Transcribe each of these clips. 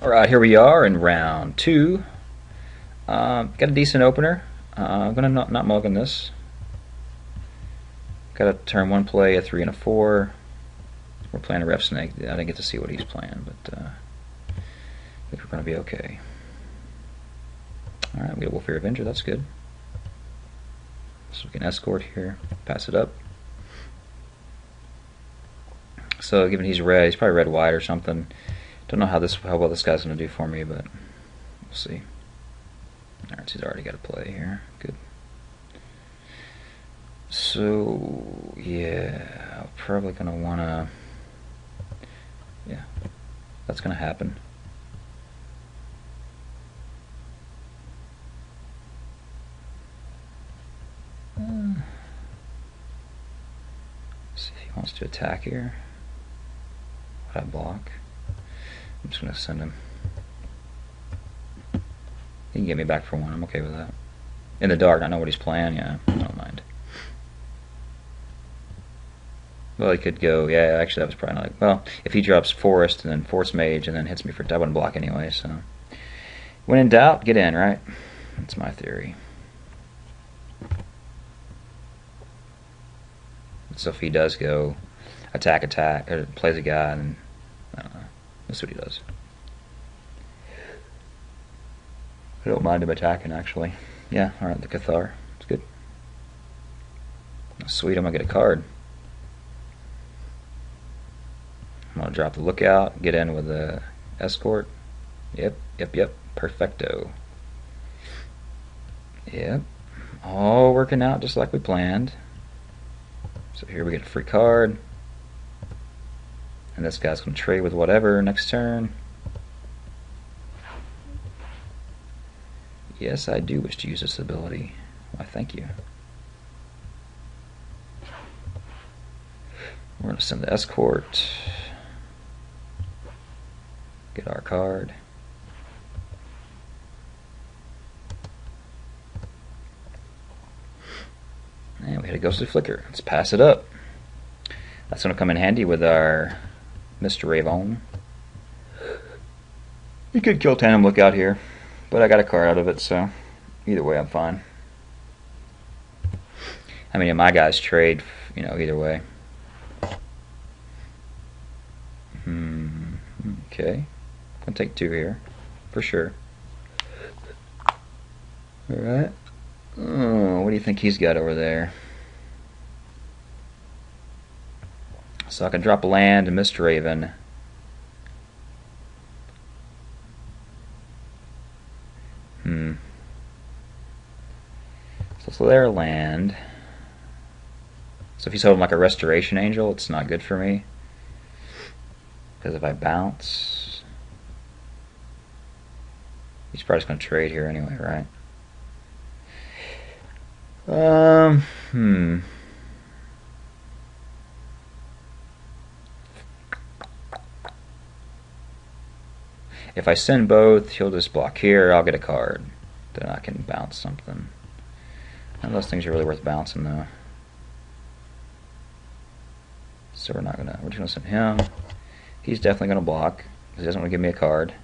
Alright, here we are in round 2. Got a decent opener. I'm going to not mulligan this. Got a turn 1 play, a 3 and a 4. We're playing a ref snake. I didn't get to see what he's playing, but I think we're going to be okay. Alright, we got Wolf Avenger, that's good. So we can escort here, pass it up. So given he's red, he's probably red white or something. Don't know how well this guy's going to do for me, but we'll see. Alright, so he's already got a play here. Good. So yeah, I'm probably going to want to. Yeah, that's going to happen. See if he wants to attack here. Would I block? I'm just going to send him. He can get me back for 1. I'm okay with that. In the dark, I know what he's playing. Yeah, I don't mind. Well, he could go. Yeah, actually, that was probably not. Well, if he drops Forest and then Force Mage and then hits me for, I wouldn't block anyway. So, when in doubt, get in. Right? That's my theory. So if he does go attack, or plays a guy, and I don't know. That's what he does. I don't mind him attacking, actually. Yeah, alright, the Cathar. It's good. Sweet, I'm going to get a card. I'm going to drop the Lookout, get in with the Escort. Yep. Perfecto. Yep. All working out just like we planned. So here we get a free card. And this guy's going to trade with whatever next turn. Yes, I do wish to use this ability. Why, thank you. We're going to send the Escort. Get our card. And we had a Ghostly Flicker. Let's pass it up. That's going to come in handy with our Mr. Raven. You could kill Tandem Lookout here, but I got a card out of it, so either way I'm fine. I mean, my guys trade, either way. Okay. I'm going to take 2 here, for sure. Alright. Oh, what do you think he's got over there? So I can drop a land and Mr. Raven. So their land. So if he's holding like a Restoration Angel, it's not good for me. Because if I bounce, he's probably just going to trade here anyway, right? If I send both, he'll just block here. I'll get a card. Then I can bounce something. None of those things are really worth bouncing, though. So we're just gonna send him. He's definitely gonna block because he doesn't want to give me a card.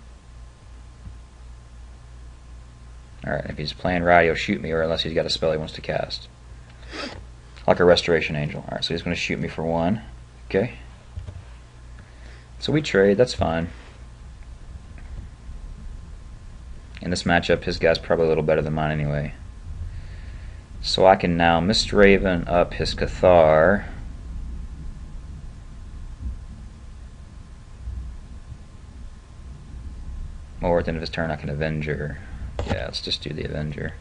Alright, if he's playing right, he'll shoot me, or unless he's got a spell he wants to cast. Like a Restoration Angel. Alright, so he's gonna shoot me for 1. Okay. So we trade, that's fine. In this matchup, his guy's probably a little better than mine anyway. So I can now Mist Raven up his Cathar. Or at the end of his turn I can Avenger. Yeah, let's just do the Avenger.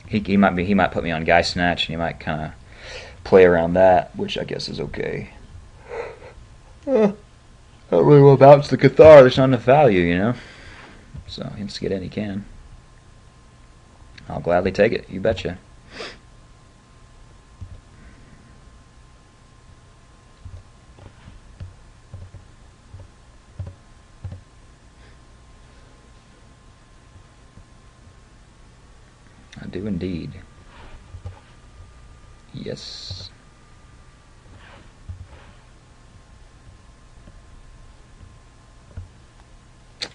He might put me on Guy Snatch, and he might kind of play around that, which I guess is okay. I don't really want to bounce the Cathar. There's not enough value, So he wants to get in, he can. I'll gladly take it. You betcha. I do indeed. Yes.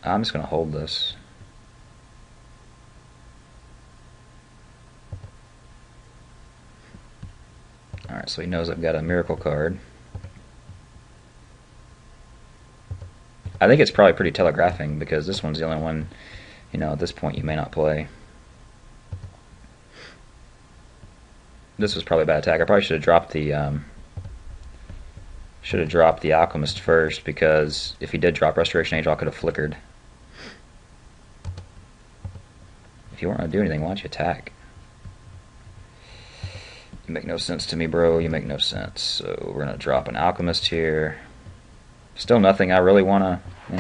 I'm just going to hold this. Alright, so he knows I've got a miracle card. I think it's probably pretty telegraphing because this one's the only one, you know, at this point you may not play. This was probably a bad attack. I probably should have dropped the Alchemist first, because if he did drop Restoration Angel, I could have flickered. If you weren't going to do anything, why don't you attack? You make no sense to me, bro. You make no sense. So we're going to drop an Alchemist here. Still nothing I really want to, you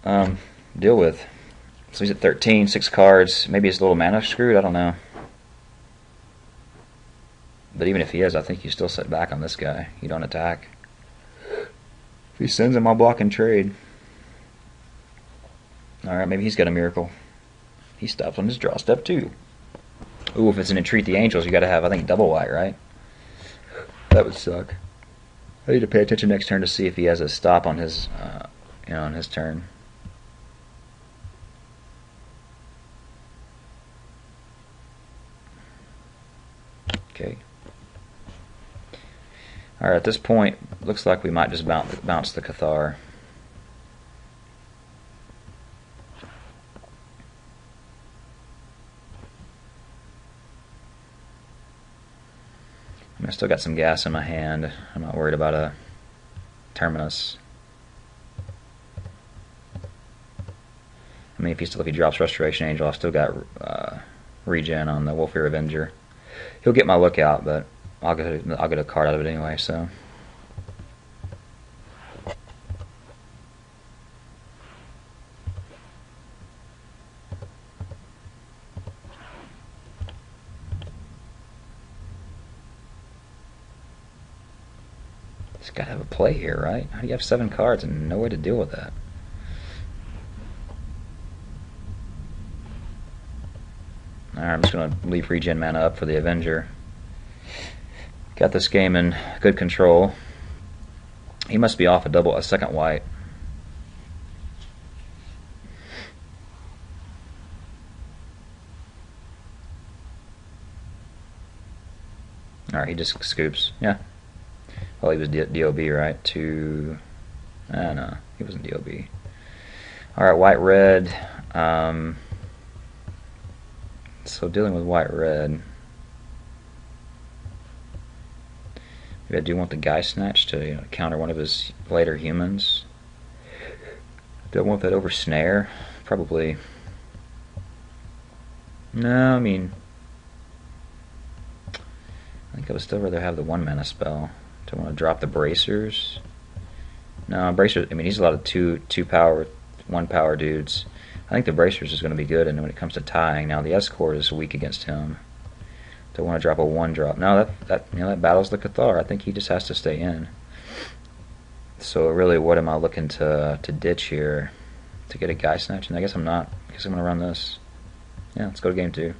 know, deal with. So he's at 13, 6 cards. Maybe he's a little mana screwed. I don't know. But even if he is, I think you still sit back on this guy. You don't attack. If he sends him, I'll block and trade. Alright, maybe he's got a miracle. He stops on his draw step too. Ooh, if it's an Entreat the Angels, you gotta have, I think, double white, right? That would suck. I need to pay attention next turn to see if he has a stop on his, you know, on his turn. Okay. Alright, at this point, looks like we might just bounce the Cathar. I still got some gas in my hand. I'm not worried about a Terminus. I mean, if he drops Restoration Angel, I've still got regen on the Wolfear Avenger. He'll get my lookout, but I'll get a card out of it anyway. So. He's got to have a play here, right? How do you have 7 cards and no way to deal with that? Alright, I'm just going to leave regen mana up for the Avenger. Got this game in good control. He must be off a second white. Alright, he just scoops. Yeah. Well, he was DOB, right? No, he wasn't DOB. Alright, white-red. So dealing with white-red. Maybe I do want the Guy Snatch to, you know, counter one of his later humans. Do I want that over Snare? Probably. No, I mean, I think I would still rather have the 1 mana spell. Do I want to drop the Bracers? No, Bracers, I mean, he's a lot of 2 power, 1 power dudes. I think the Bracers is going to be good, and when it comes to tying, now the Escort is weak against him. Do I want to drop a 1-drop? No, that battles the Cathar. I think he just has to stay in. So really, what am I looking to ditch here? To get a Guy Snatch? And I guess I'm not. I guess I'm going to run this. Yeah, let's go to game 2.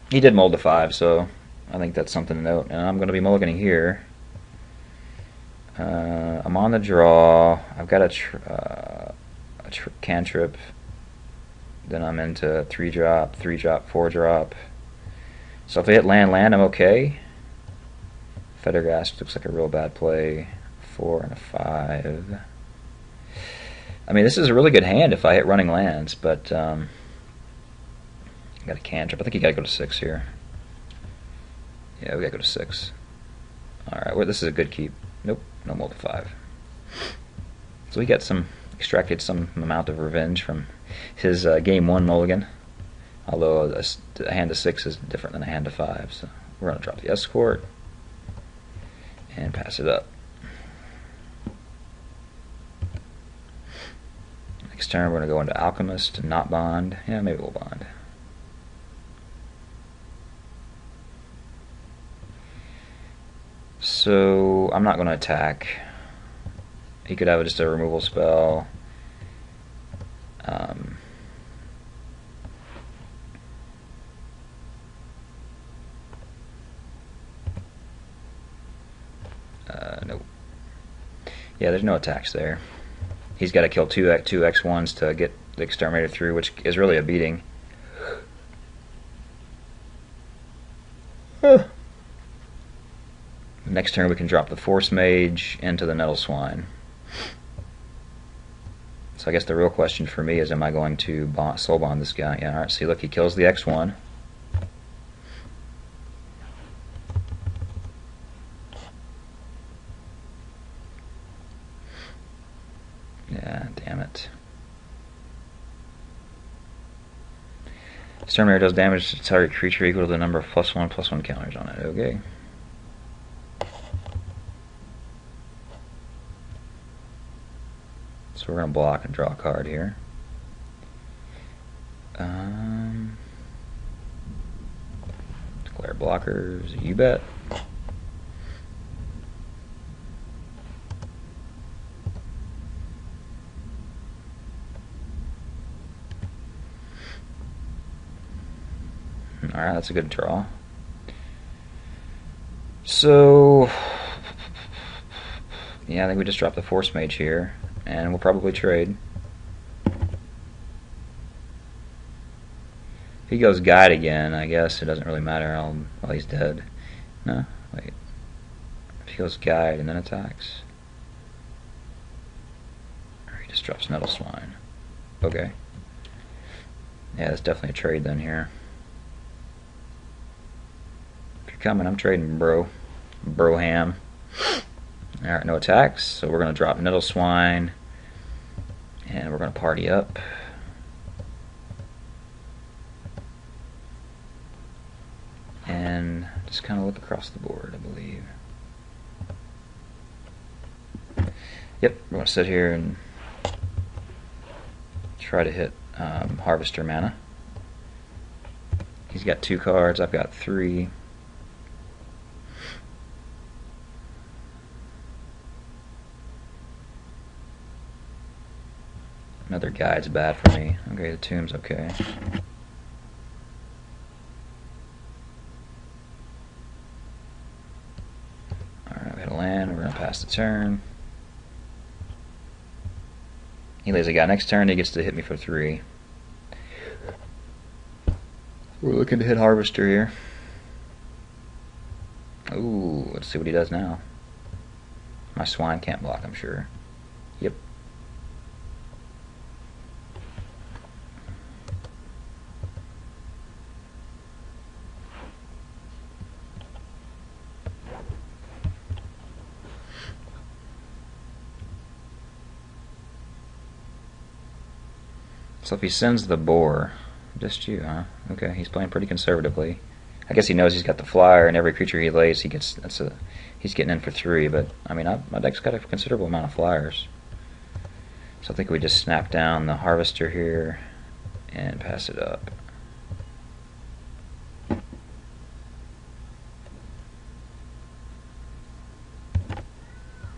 He did mold to 5, so I think that's something to note. And I'm going to be mulliganing here. I'm on the draw. I've got a cantrip. Then I'm into 3-drop, 3-drop, 4-drop. So if I hit land, I'm okay. Fettergast looks like a real bad play. 4 and a 5. I mean, this is a really good hand if I hit running lands, but I got a cantrip. I think you got to go to 6 here. Yeah, we got to go to 6. Alright, well, this is a good keep. Nope, no mold to 5. So we extracted some amount of revenge from his game 1 mulligan. Although a hand to 6 is different than a hand to 5. So we're going to drop the Escort and pass it up. Next turn we're going to go into Alchemist and not bond. Yeah, maybe we'll bond. So I'm not going to attack. He could have just a removal spell. Yeah, there's no attacks there. He's got to kill two X1s to get the exterminator through, which is really a beating. Next turn we can drop the Force Mage into the Nettle Swine. So I guess the real question for me is, am I going to soul bond this guy? Yeah, alright, see, look, he kills the X1. Yeah, damn it. Exterminator does damage to target creature equal to the number of +1/+1 counters on it. Okay. So we're going to block and draw a card here. Declare blockers, you bet. Alright, that's a good draw. So, yeah, I think we just dropped the Force Mage here, and we'll probably trade. If he goes Guide again, I guess it doesn't really matter. Well, he's dead. No, wait. If he goes Guide and then attacks. Or he just drops Nettle Swine. Okay. Yeah, that's definitely a trade then here. Coming, I'm trading, bro. Broham. Alright, no attacks, so we're going to drop Nettle Swine, and we're going to party up. And just kind of look across the board, I believe. Yep, we're going to sit here and try to hit Harvester mana. He's got 2 cards, I've got 3. Another Guide's bad for me. Okay, the Tomb's okay. Alright, we got a land. We're going to pass the turn. He lays a guy next turn. He gets to hit me for 3. We're looking to hit Harvester here. Ooh, let's see what he does now. My Swine can't block, I'm sure. Yep. So if he sends the Boar, just you, huh? Okay, he's playing pretty conservatively. I guess he knows he's got the flyer, and every creature he lays, he gets he's getting in for 3. But I mean, my deck's got a considerable amount of flyers, so I think we just snap down the Harvester here and pass it up.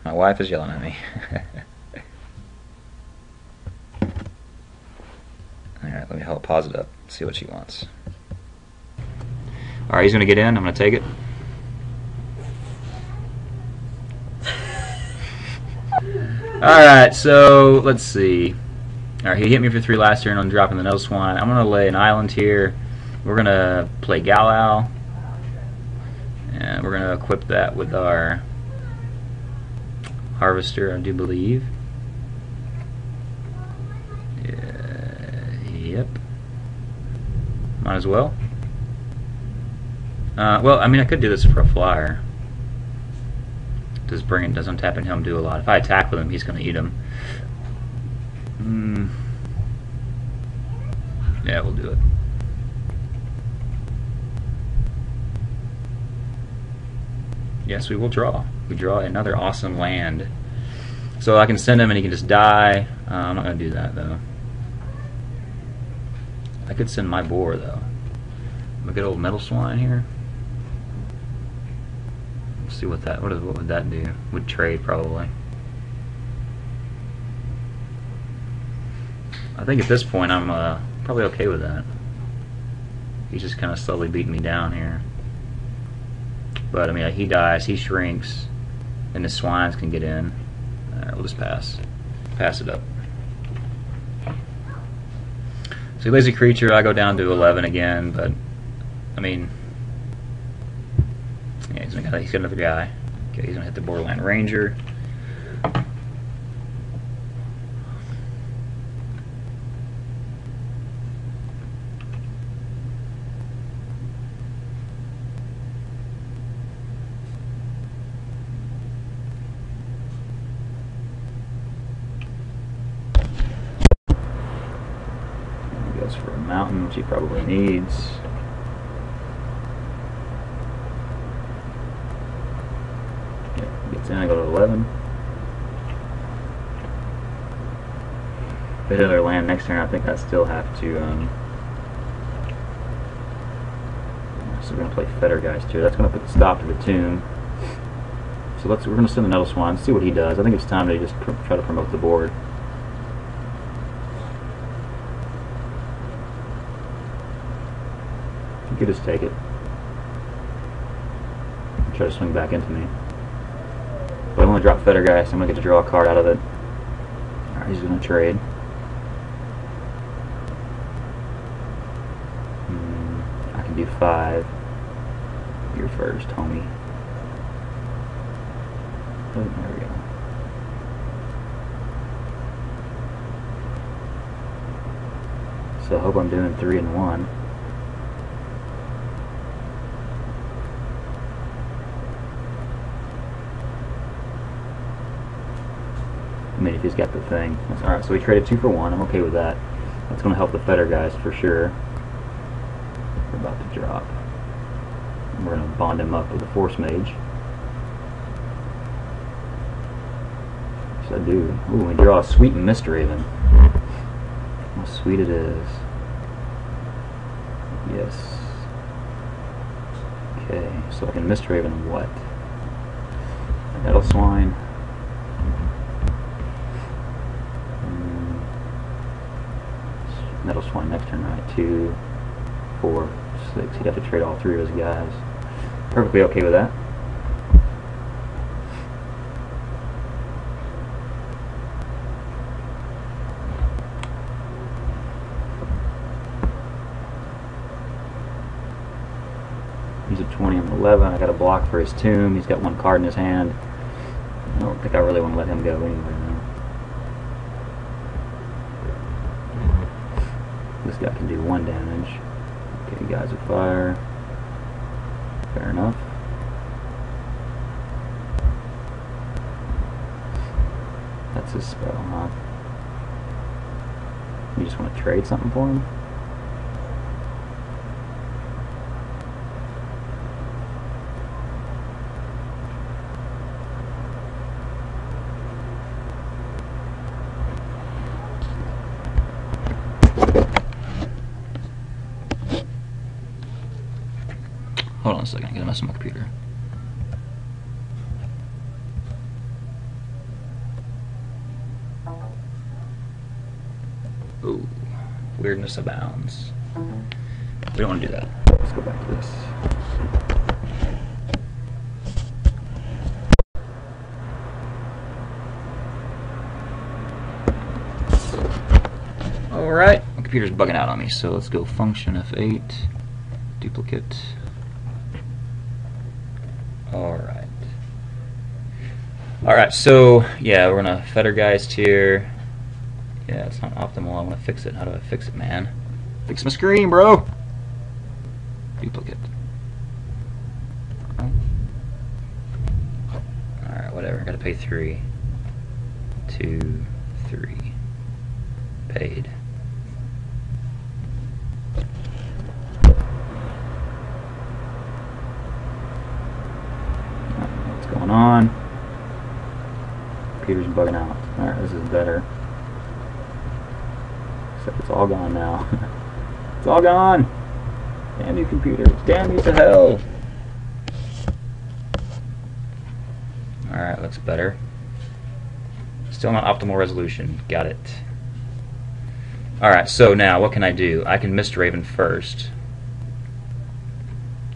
My wife is yelling at me. Alright, let me help pause it up, see what she wants. Alright, he's going to get in, I'm going to take it. Alright, so let's see. Alright, he hit me for 3 last turn on dropping the Nettle Swine. I'm going to lay an island here. We're going to play Galal. And we're going to equip that with our Harvester, I do believe. Yep. Might as well. Well, I mean, I could do this for a flyer. Does untapping him do a lot? If I attack with him, he's going to eat him. Yeah, we'll do it. Yes, we will draw. We draw another awesome land. So I can send him and he can just die. I'm not going to do that, though. I could send my Boar, though. Look at old Nettle Swine here. Let's see what would that do? Would trade, probably. I think at this point I'm probably okay with that. He's just kind of slowly beating me down here. But I mean, he dies, he shrinks, and the Swines can get in. we'll just pass it up. So lazy creature, I go down to 11 again, but I mean, yeah, he's got another guy. Okay, he's gonna hit the Borderland Ranger. For a mountain, which he probably needs. Yeah, gets in, I go to 11. If they hit their land next turn, I think I still have to, so we're going to play Fetter Guys too. That's going to put the stop to the tomb. So we're going to send the Nettle Swan, see what he does. I think it's time to just try to promote the board. You could just take it and try to swing back into me. But I want to drop Fetter Guy, so I'm going to get to draw a card out of it. Alright, he's going to trade. I can do 5. You're first, homie. Oh, there we go. So I hope I'm doing 3 and 1. I mean, if he's got the thing. Alright, so we traded 2 for 1. I'm okay with that. That's going to help the Fetter Guys for sure. We're about to drop. And we're going to bond him up with a Force Mage. So I do. Ooh, we draw a sweet Mist Raven. How sweet it is. Yes. Okay, so I can Mist Raven what? Nettle Swine. Nettle Swine next turn, right? 2, 4, 6. He'd have to trade all 3 of his guys. Perfectly okay with that. He's at 20 and 11. I got a block for his tomb. He's got 1 card in his hand. I don't think I really want to let him go anyway. No. This guy can do 1 damage. Okay, guys of fire. Fair enough. That's his spell, huh? You just want to trade something for him? Hold on a second, I gotta mess with my computer. Ooh, weirdness abounds. We don't want to do that. Let's go back to this. Alright, my computer's bugging out on me, so let's go function F8, duplicate. Alright, so yeah, we're gonna Fetter Geist here. Yeah, it's not optimal. I wanna fix it. How do I fix it, man? Fix my screen, bro! Duplicate. Alright, whatever. Gotta pay 3. 2, 3. Paid. What's going on? Computer's bugging out. Alright, this is better. Except it's all gone now. It's all gone! Damn you, computer. Damn you to hell! Alright, looks better. Still not optimal resolution. Got it. Alright, so now what can I do? I can Mist Raven first.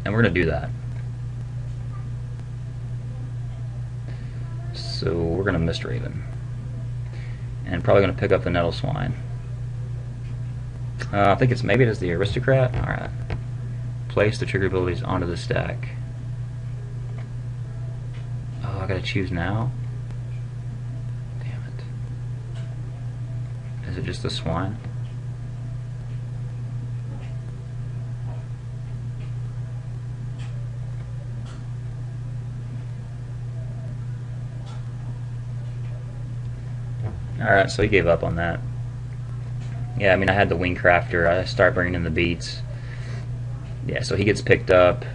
And we're going to do that. So we're going to Mist Raven. and probably going to pick up the Nettle Swine. I think maybe it is the Aristocrat. Alright. Place the trigger abilities onto the stack. Oh, I gotta choose now? Damn it. Is it just the Swine? Alright, so he gave up on that. Yeah, I mean, I had the Wing Crafter. I start bringing in the beats. Yeah, so he gets picked up.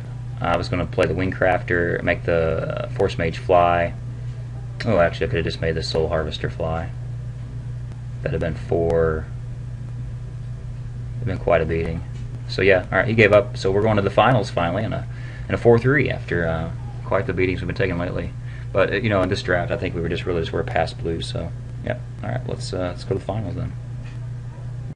I was going to play the Wing Crafter, make the Force Mage fly. Oh, actually, I could have just made the Soul Harvester fly. That'd have been 4. It'd been quite a beating. So yeah, alright, he gave up. So we're going to the finals finally in a 4-3 after quite the beatings we've been taking lately. But you know, in this draft, I think we were just past blue. So yeah, alright, let's go to the finals then.